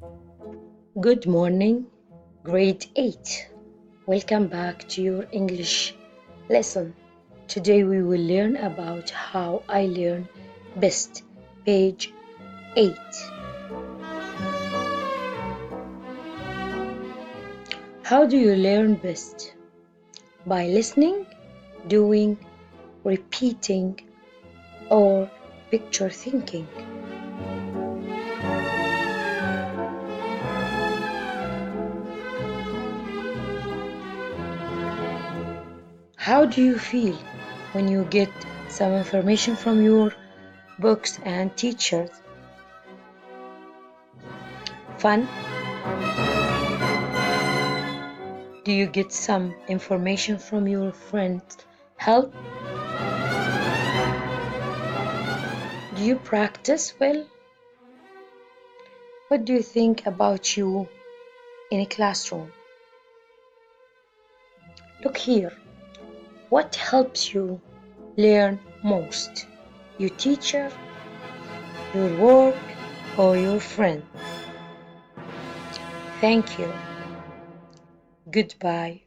Good morning, grade 8. Welcome back to your English lesson. Today we will learn about how I learn best, page 8. How do you learn best? By listening, doing, repeating, or picture thinking. How do you feel when you get some information from your books and teachers? Fun? Do you get some information from your friends? Help? Do you practice well? What do you think about you in a classroom? Look here. What helps you learn most? Your teacher, your work, or your friend? Thank you. Goodbye.